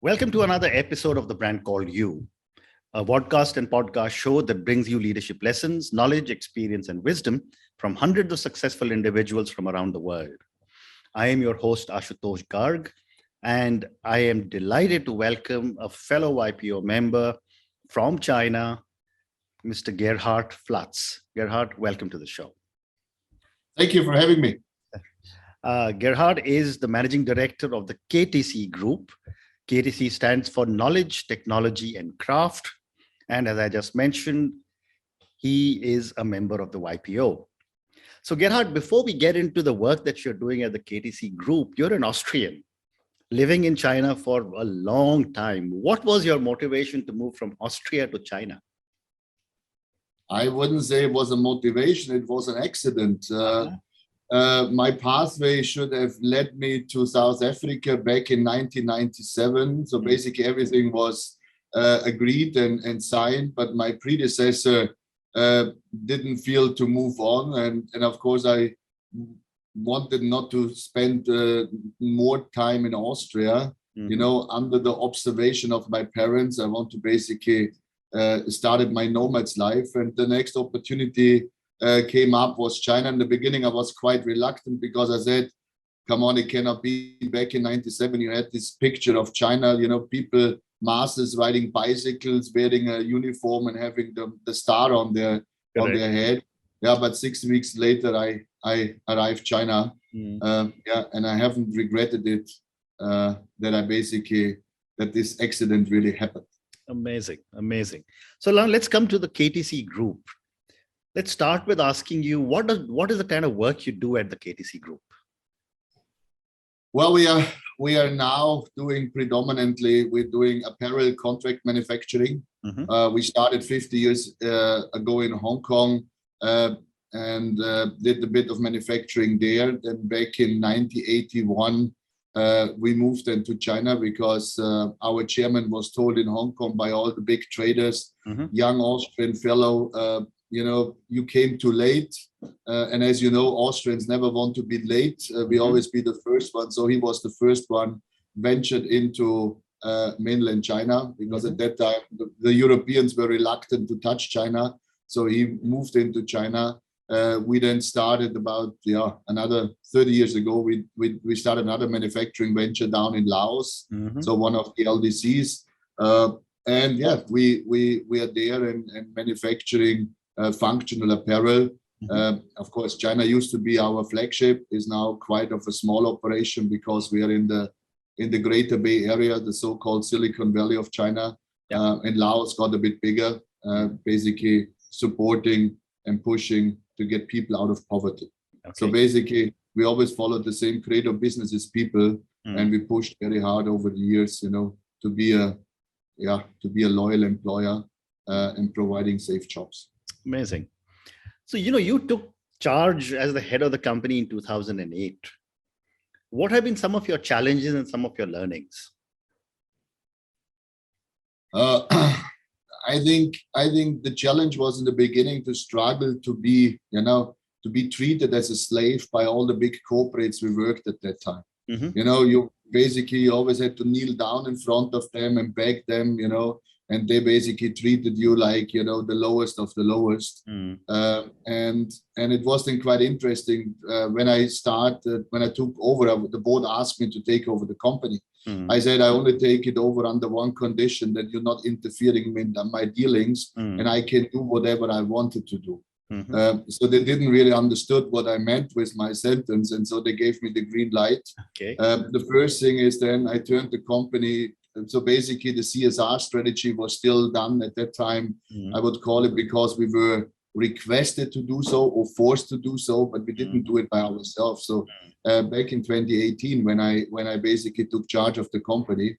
Welcome to another episode of The Brand Called You, a podcast and podcast show that brings you leadership lessons, knowledge, experience, and wisdom from hundreds of successful individuals from around the world. I am your host, Ashutosh Garg, and I am delighted to welcome a fellow YPO member from China, Mr. Gerhard Flatz. Gerhard, welcome to the show. Thank you for having me. Gerhard is the managing director of the KTC Group. KTC stands for Knowledge, Technology, and Craft. And as I just mentioned, he is a member of the YPO. So Gerhard, before we get into the work that you're doing at the KTC Group, you're an Austrian living in China for a long time. What was your motivation to move from Austria to China? I wouldn't say it was a motivation, it was an accident. My pathway should have led me to South Africa back in 1997. So basically everything was agreed and signed, but my predecessor didn't feel to move on. And of course, I wanted not to spend more time in Austria, under the observation of my parents. I want to basically started my nomad's life, and the next opportunity came up was China. In the beginning, I was quite reluctant because I said, come on, it cannot be. Back in 97, you had this picture of China, people, masses riding bicycles, wearing a uniform and having the star on their head. Yeah, but 6 weeks later, I arrived China. And I haven't regretted it, that this accident really happened. Amazing. So now let's come to the KTC Group. Let's start with asking you, what is the kind of work you do at the KTC Group? Well, we are now doing we're doing apparel contract manufacturing. We started 50 years ago in Hong Kong and did a bit of manufacturing there. Then back in 1981, we moved into China because our chairman was told in Hong Kong by all the big traders, young Austrian fellow, you came too late. And as you know, Austrians never want to be late. We always be the first one. So he was the first one ventured into mainland China because at that time, the Europeans were reluctant to touch China. So he moved into China. We then started about another 30 years ago. We started another manufacturing venture down in Laos, so one of the LDCs, we are there and manufacturing functional apparel. Of course, China used to be our flagship, is now quite of a small operation because we are in the Greater Bay Area, the so-called Silicon Valley of China, and Laos got a bit bigger, basically supporting and pushing to get people out of poverty. Okay. So basically, we always followed the same credo: business is people, and we pushed very hard over the years, to be a loyal employer and providing safe jobs. Amazing. So you took charge as the head of the company in 2008. What have been some of your challenges and some of your learnings? I think the challenge was in the beginning to struggle to be treated as a slave by all the big corporates we worked at that time. You basically always had to kneel down in front of them and beg them, and they basically treated you like, the lowest of the lowest. And it was then quite interesting when I took over, the board asked me to take over the company. I said, I only take it over under one condition, that you're not interfering in my dealings and I can do whatever I wanted to do. So they didn't really understood what I meant with my sentence. And so they gave me the green light. Okay. The first thing is then I turned the company. So basically the CSR strategy was still done at that time. I would call it, because we were requested to do so or forced to do so, but we didn't do it by ourselves. So back in 2018, when I basically took charge of the company,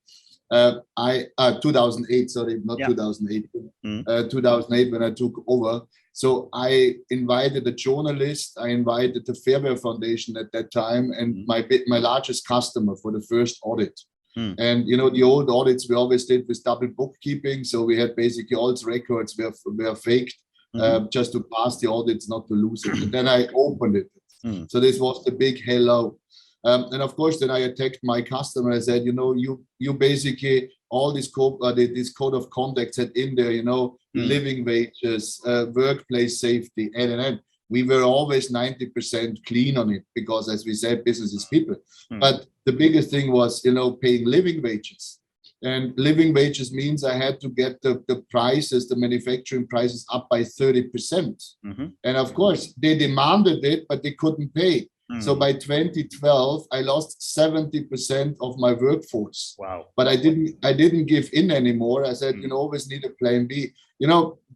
2008, sorry, not 2008, 2008 when I took over. So I invited a journalist, I invited the Fairware Foundation at that time, and my largest customer for the first audit. And the old audits we always did with double bookkeeping, so we had basically all its records were faked just to pass the audits, not to lose it. And then I opened it. So this was the big hello. And of course, then I attacked my customer. I said, you basically all this code of conduct had in there, living wages, workplace safety, and we were always 90% clean on it because, as we said, business is people. But the biggest thing was, paying living wages. And living wages means I had to get the prices, the manufacturing prices up by 30%. And of course, they demanded it, but they couldn't pay. So by 2012, I lost 70% of my workforce. Wow! But I didn't give in anymore. I said, always need a plan B.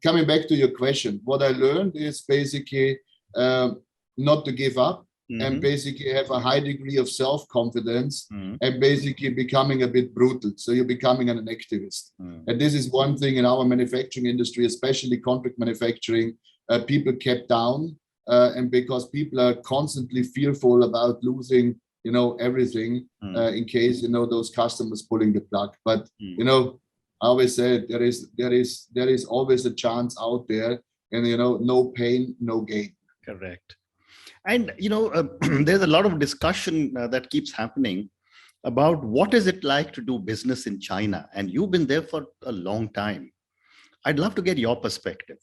Coming back to your question, what I learned is basically not to give up and basically have a high degree of self-confidence and basically becoming a bit brutal. So you're becoming an activist. And this is one thing in our manufacturing industry, especially contract manufacturing, people kept down. And because people are constantly fearful about losing, everything in case, those customers pulling the plug. But, I always said there is always a chance out there, and, no pain, no gain. Correct. And, there's a lot of discussion that keeps happening about what is it like to do business in China. And you've been there for a long time. I'd love to get your perspective.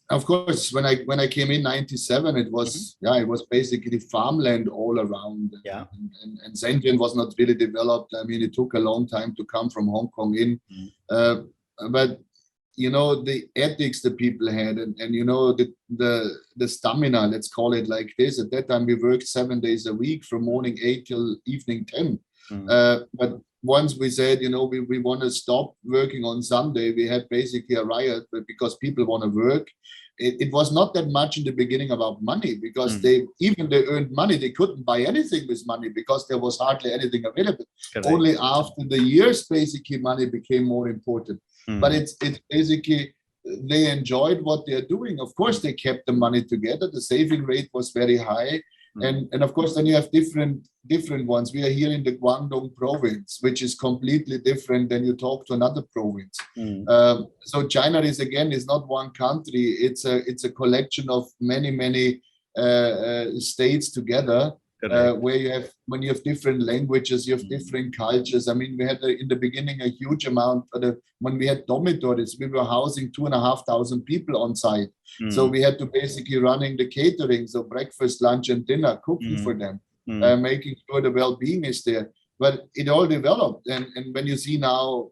Of course, when I came in 97, it was it was basically farmland all around. Yeah. And Shenzhen was not really developed. I mean, it took a long time to come from Hong Kong in. But the ethics the people had, and the stamina, let's call it like this. At that time, we worked 7 days a week from morning 8 till evening 10. But once we said, we want to stop working on Sunday, we had basically a riot, but because people want to work. It was not that much in the beginning about money, because they earned money, they couldn't buy anything with money because there was hardly anything available. Correct. Only after the years, basically, money became more important. But it's basically, they enjoyed what they're doing. Of course, they kept the money together. The saving rate was very high. And of course, then you have different ones. We are here in the Guangdong province, which is completely different than you talk to another province. So China is not one country. It's a collection of many states together. Where when you have different languages, you have different cultures. I mean, we had in the beginning a huge amount. When we had dormitories, we were housing 2,500 people on site. So we had to basically running the catering, so breakfast, lunch, and dinner, cooking for them, making sure the well-being is there. But it all developed, and when you see now,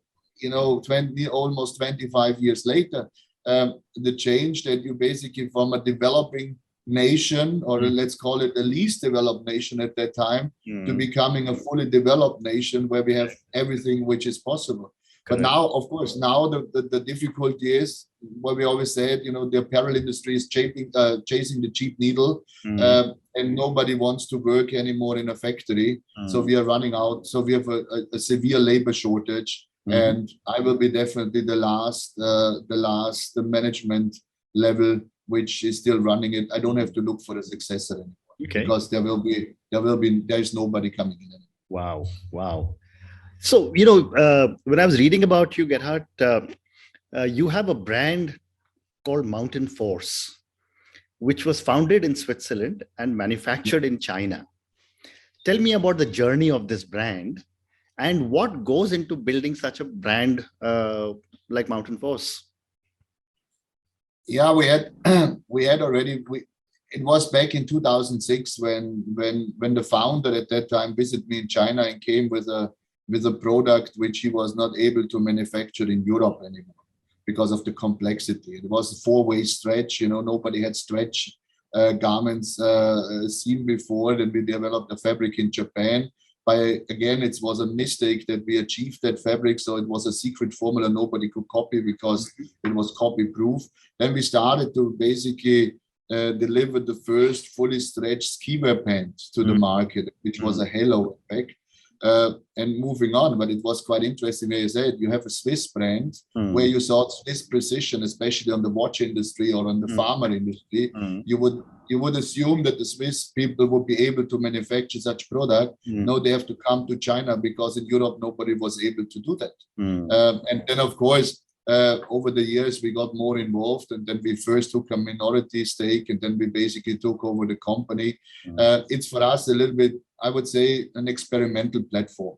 almost 25 years later, the change that you basically from a developing nation, or let's call it the least developed nation at that time, to becoming a fully developed nation where we have everything which is possible. Correct. But now, of course, the difficulty is what we always said, the apparel industry is chasing the cheap needle, and nobody wants to work anymore in a factory. So we are running out. So we have a severe labor shortage, and I will be definitely the last management level which is still running it. I don't have to look for a successor anymore, because there's nobody coming in anymore. Wow. So, when I was reading about you, Gerhard, you have a brand called Mountain Force, which was founded in Switzerland and manufactured in China. Tell me about the journey of this brand and what goes into building such a brand like Mountain Force. Yeah, we had already. It was back in 2006 when the founder at that time visited me in China and came with a product which he was not able to manufacture in Europe anymore because of the complexity. It was a 4-way stretch. Nobody had stretch garments seen before. Then we developed a fabric in Japan. It was a mistake that we achieved that fabric. So it was a secret formula nobody could copy because it was copy proof. Then we started to basically deliver the first fully stretched ski wear pant to the market, which was a halo effect. And moving on, but it was quite interesting. As I said, you have a Swiss brand where you saw Swiss precision, especially on the watch industry or on the pharma industry. You would assume that the Swiss people would be able to manufacture such product. No, they have to come to China because in Europe nobody was able to do that. And then, of course, over the years we got more involved, and then we first took a minority stake, and then we basically took over the company. It's for us a little bit, I would say, an experimental platform.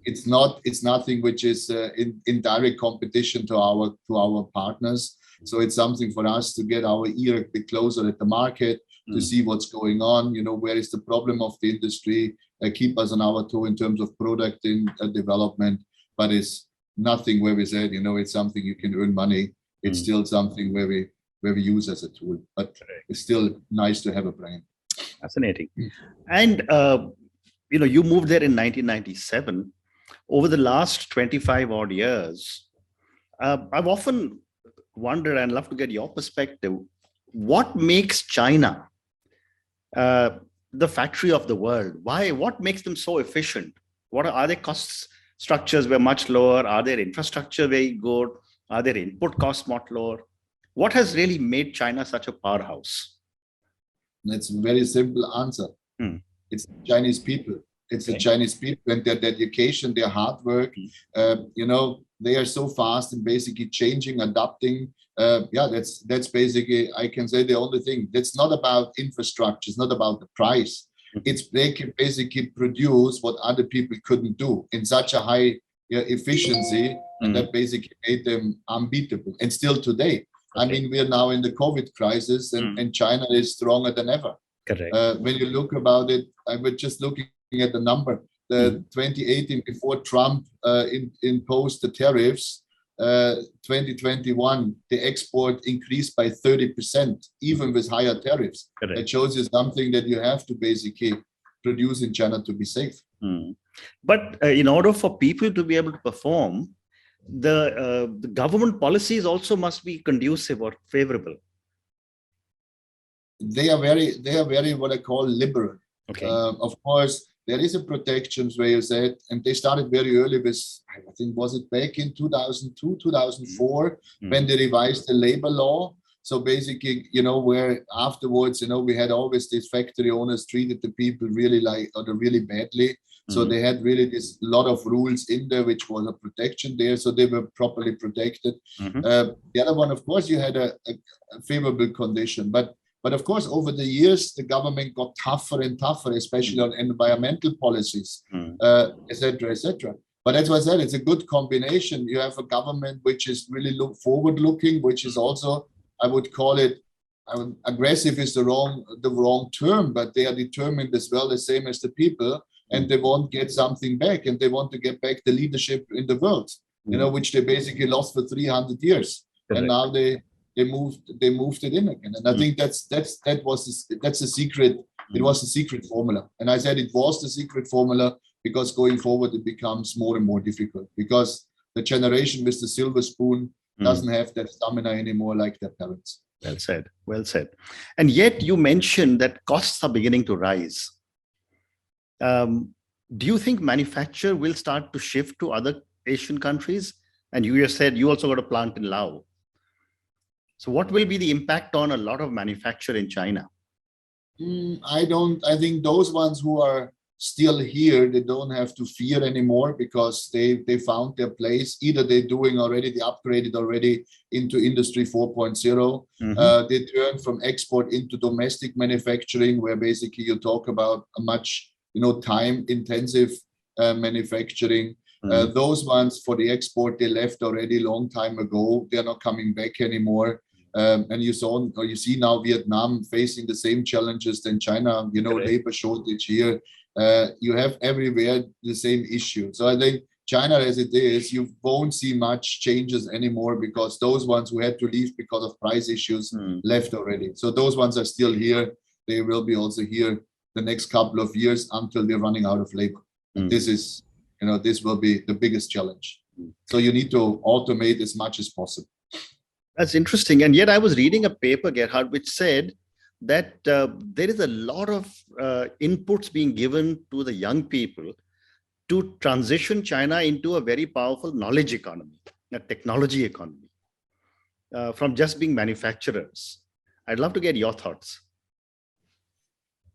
It's nothing which is in direct competition to our partners. So it's something for us to get our ear a bit closer at the market, to see what's going on, where is the problem of the industry, keep us on our toe in terms of product in development. But it's nothing where we said, it's something you can earn money. It's still something where we use as a tool, but it's still nice to have a brand. Fascinating. And, you moved there in 1997. Over the last 25 odd years, I've often wondered, and love to get your perspective, what makes China the factory of the world? Why? What makes them so efficient? Are their cost structures were much lower? Are their infrastructure very good? Are their input costs much lower? What has really made China such a powerhouse? That's a very simple answer. It's Chinese people. It's the Chinese people and their dedication, their hard work. They are so fast in basically changing, adapting. That's basically, I can say, the only thing. That's not about infrastructure. It's not about the price. It's they can basically produce what other people couldn't do in such a high efficiency, and that basically made them unbeatable. And still today, I mean, we are now in the COVID crisis, and China is stronger than ever. Correct. When you look about it, I was just looking at the number. The 2018, before Trump imposed the tariffs, 2021, the export increased by 30%, even with higher tariffs. Correct. That shows you something that you have to basically produce in China to be safe. But in order for people to be able to perform, the government policies also must be conducive or favorable. They are very what I call liberal. Okay. Of course, there is a protections where you said, and they started very early with, I think, was it back in 2002, 2004, when they revised the labor law. So basically, where afterwards, we had always these factory owners treated the people really really badly. So they had really this lot of rules in there, which was a protection there. So they were properly protected. The other one, of course, you had a favorable condition, but of course, over the years, the government got tougher and tougher, especially on environmental policies, et cetera, et cetera. But as I said, it's a good combination. You have a government which is really forward-looking, which is also, I would call it, aggressive is the wrong term, but they are determined as well, the same as the people, and they want to get something back, and they want to get back the leadership in the world, which they basically lost for 300 years, and now they moved it in again. And I think that's a secret. It was a secret formula, and I said it was the secret formula because going forward it becomes more and more difficult because the generation with the silver spoon doesn't have that stamina anymore like their parents. Well said. Well said. And yet you mentioned that costs are beginning to rise. Do you think manufacture will start to shift to other Asian countries? And you just said you also got a plant in Laos. So what will be the impact on a lot of manufacture in China? I think those ones who are still here, they don't have to fear anymore because they found their place. Either they're doing already, they upgraded already into Industry 4.0. They turn from export into domestic manufacturing, where basically you talk about a much time-intensive manufacturing. Those ones for the export, they left already a long time ago. They're not coming back anymore. And you see now Vietnam facing the same challenges than China, labor shortage here. You have everywhere the same issue. So I think China as it is, you won't see much changes anymore because those ones who had to leave because of price issues left already. So those ones are still here. They will be also here the next couple of years until they're running out of labor. And this is, this will be the biggest challenge. So you need to automate as much as possible. That's interesting. And yet I was reading a paper, Gerhard, which said that there is a lot of inputs being given to the young people to transition China into a very powerful knowledge economy, a technology economy, from just being manufacturers. I'd love to get your thoughts.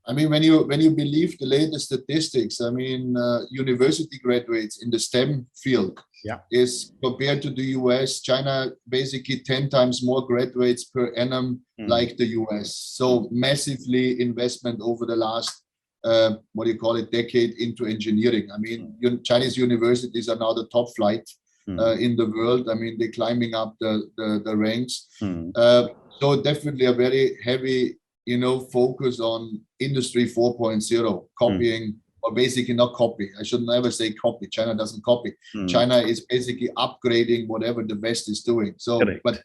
I mean, when you believe the latest statistics, I mean, university graduates in the STEM field is compared to the US, China basically 10 times more graduates per annum like the US. So massively investment over the last what do you call it, decade into engineering. I mean, Chinese universities are now the top flight in the world. I mean, they're climbing up the ranks. So definitely a very heavy, focus on Industry 4.0, copying, or basically not copy. I should never say copy. China doesn't copy. China is basically upgrading whatever the West is doing. So, Correct. but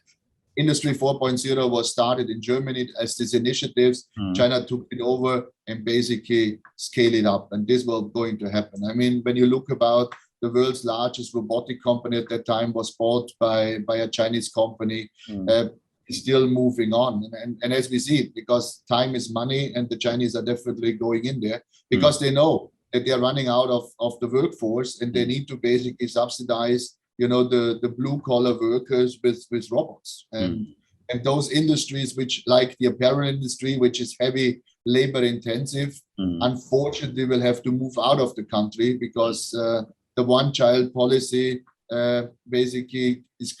Industry 4.0 was started in Germany as these initiatives. China took it over and basically scaled it up. And this was going to happen. I mean, when you look about the world's largest robotic company at that time was bought by a Chinese company, still moving on. And as we see, because time is money, and the Chinese are definitely going in there because they know that they are running out of the workforce, and they need to basically subsidize the blue collar workers with robots, and those industries which, like the apparel industry, which is heavy labor intensive, unfortunately will have to move out of the country because the one child policy basically is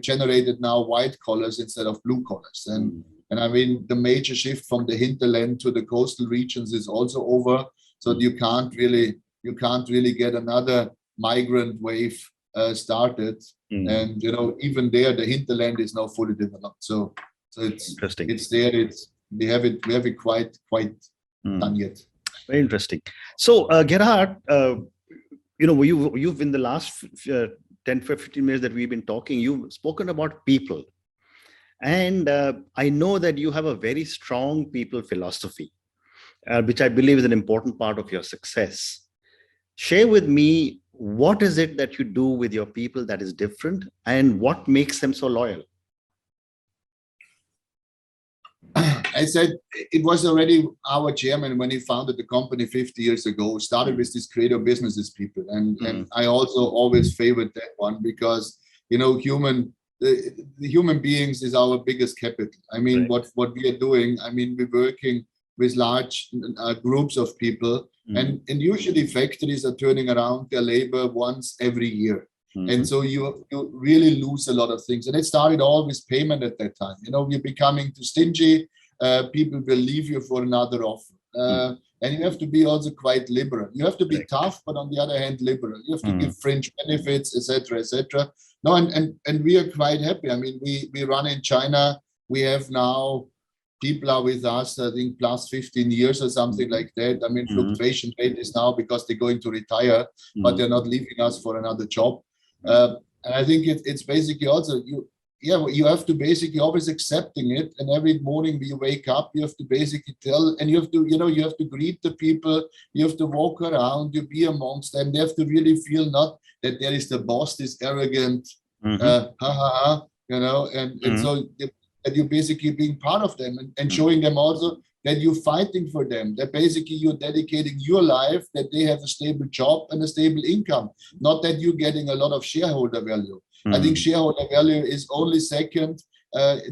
generated now white collars instead of blue collars, and I mean the major shift from the hinterland to the coastal regions is also over. So you can't really get another migrant wave started, and even there the hinterland is now fully developed. So it's interesting. It's there. We have it quite done yet. Very interesting. So Gerhard, you've in the last 10-15 minutes that we've been talking, you've spoken about people, and I know that you have a very strong people philosophy, which I believe is an important part of your success. Share with me, what is it that you do with your people that is different, and what makes them so loyal? I said it was already our chairman when he founded the company 50 years ago, started with this creative businesses people. And I also always favored that one because, the human beings is our biggest capital. I mean, what we are doing, I mean, we're working with large groups of people, and usually factories are turning around their labor once every year. And so you really lose a lot of things. And it started all with payment at that time. We're becoming too stingy. People will leave you for another offer. And you have to be also quite liberal. You have to be tough, but on the other hand, liberal. You have to give fringe benefits, etc., etc. No, and we are quite happy. I mean, we run in China. We have now people are with us, I think, plus 15 years or something like that. I mean, fluctuation rate is now because they're going to retire, but they're not leaving us for another job. And I think it's basically also you have to basically always accepting it. And every morning when you wake up, you have to basically tell, and you have to greet the people. You have to walk around, you be amongst them. They have to really feel not that there is the boss, this arrogant, and so that you're basically being part of them and showing them also that you're fighting for them, that basically you're dedicating your life, that they have a stable job and a stable income, not that you're getting a lot of shareholder value. I think shareholder value is only second.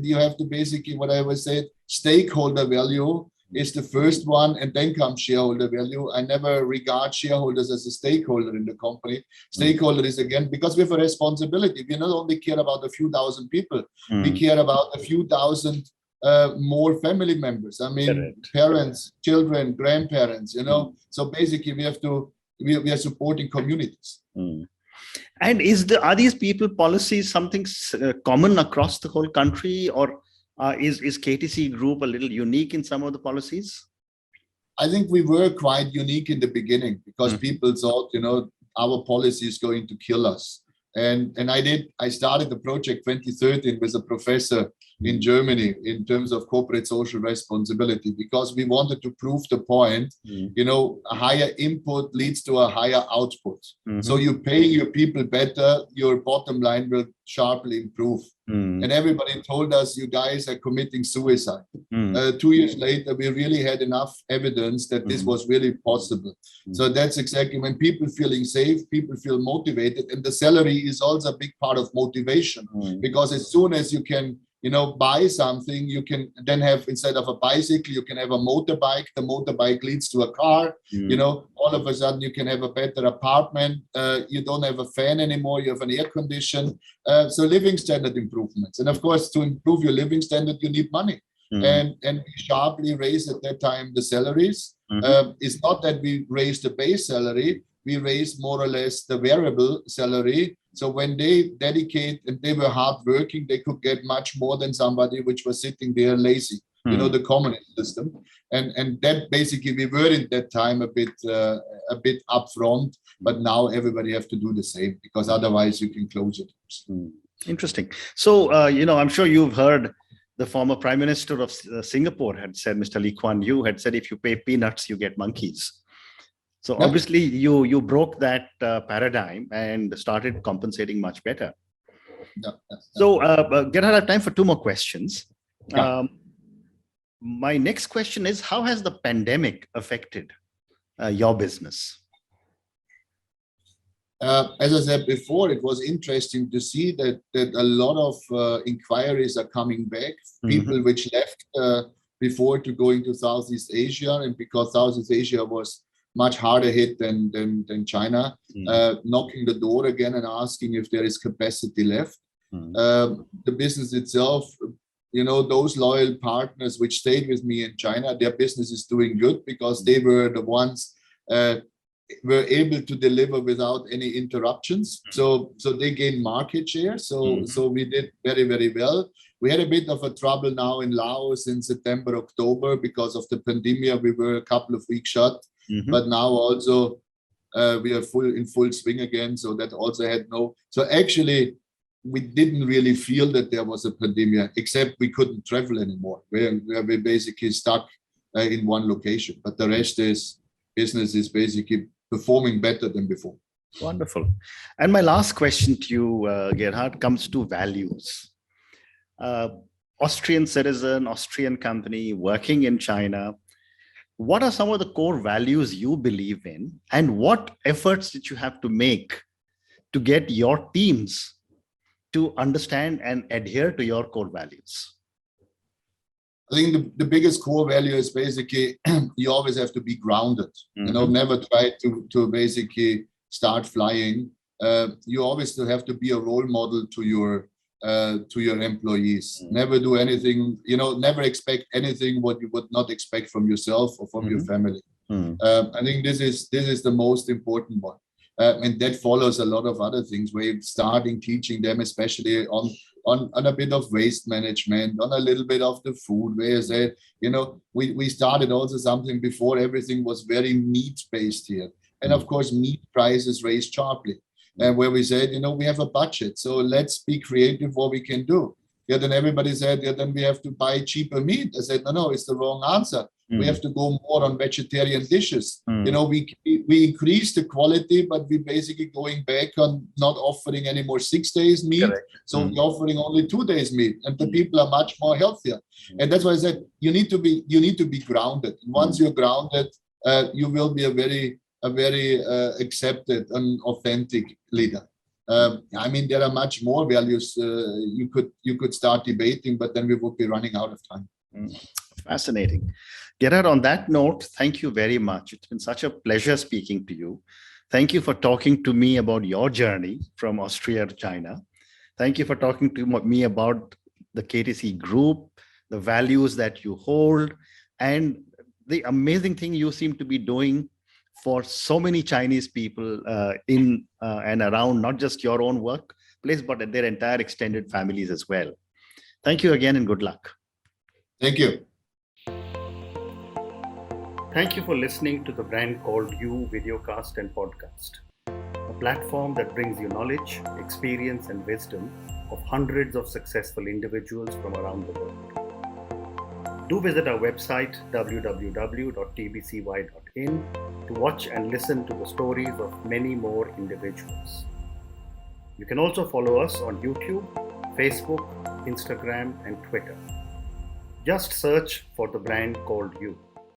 You have to basically, what I always said, stakeholder value is the first one, and then comes shareholder value. I never regard shareholders as a stakeholder in the company. Stakeholder is, again, because we have a responsibility. We not only care about a few thousand people, we care about a few thousand more family members. I mean, parents, children, grandparents, So basically we are supporting communities. And are these people policies something common across the whole country, or is KTC Group a little unique in some of the policies? I think we were quite unique in the beginning because people thought, our policy is going to kill us. And I started the project 2013 with a professor in Germany in terms of corporate social responsibility, because we wanted to prove the point, a higher input leads to a higher output. So you pay your people better, your bottom line will sharply improve. And everybody told us, you guys are committing suicide. 2 years later, we really had enough evidence that this was really possible. So that's exactly when people feeling safe, people feel motivated, and the salary is also a big part of motivation, because as soon as you can buy something, you can then have, instead of a bicycle, you can have a motorbike. The motorbike leads to a car. All of a sudden you can have a better apartment. You don't have a fan anymore. You have an air condition. So living standard improvements. And of course, to improve your living standard, you need money. And we sharply raised at that time the salaries. It's not that we raised the base salary, we raised more or less the variable salary. So when they dedicate and they were hardworking, they could get much more than somebody which was sitting there lazy. You know, the communist system, and that basically we were in that time a bit upfront, but now everybody have to do the same, because otherwise you can close it. Interesting. So I'm sure you've heard the former Prime Minister of Singapore had said, Mr. Lee Kuan Yew had said, if you pay peanuts, you get monkeys. So obviously you broke that paradigm and started compensating much better. So Gerhard, I have time for two more questions. My next question is, how has the pandemic affected your business? As I said before, it was interesting to see that a lot of inquiries are coming back. People which left before to go into Southeast Asia, and because Southeast Asia was much harder hit than China, knocking the door again and asking if there is capacity left. The business itself, those loyal partners which stayed with me in China, their business is doing good because they were the ones were able to deliver without any interruptions. So they gained market share. So we did very, very well. We had a bit of a trouble now in Laos in September, October because of the pandemic. We were a couple of weeks shut, but now also we are in full swing again. So that also had so actually we didn't really feel that there was a pandemic, except we couldn't travel anymore. We're basically stuck in one location, but the rest is business is basically performing better than before. Wonderful. And my last question to you, Gerhard, comes to values. Austrian citizen, Austrian company working in China. What are some of the core values you believe in, and what efforts did you have to make to get your teams to understand and adhere to your core values? I think the biggest core value is basically you always have to be grounded. Never try to basically start flying. You always have to be a role model to your employees. Never do anything. Never expect anything what you would not expect from yourself or from your family. I think this is the most important one. And that follows a lot of other things. We're starting teaching them, especially on a bit of waste management, on a little bit of the food. Where is that? We started also something before. Everything was very meat-based here, and of course, meat prices raised sharply. And where we said, we have a budget, so let's be creative what we can do. Then everybody said, then we have to buy cheaper meat. I said, no, it's the wrong answer. We have to go more on vegetarian dishes. We increase the quality, but we basically going back on not offering any more 6 days meat. Correct. So we're offering only 2 days meat, and the people are much more healthier. And that's why I said you need to be grounded. And once you're grounded, you will be a very accepted and authentic leader. There are much more values you could start debating, but then we would be running out of time. Fascinating. Gerhard, on that note, thank you very much. It's been such a pleasure speaking to you. Thank you for talking to me about your journey from Austria to China. Thank you for talking to me about the KTC Group, the values that you hold, and the amazing thing you seem to be doing for so many Chinese people in and around not just your own workplace, but their entire extended families as well. Thank you again and good luck. Thank you. Thank you for listening to the Brand Called You videocast and podcast, a platform that brings you knowledge, experience, and wisdom of hundreds of successful individuals from around the world. Do visit our website www.tbcy.in to watch and listen to the stories of many more individuals. You can also follow us on YouTube, Facebook, Instagram, and Twitter. Just search for the Brand Called You.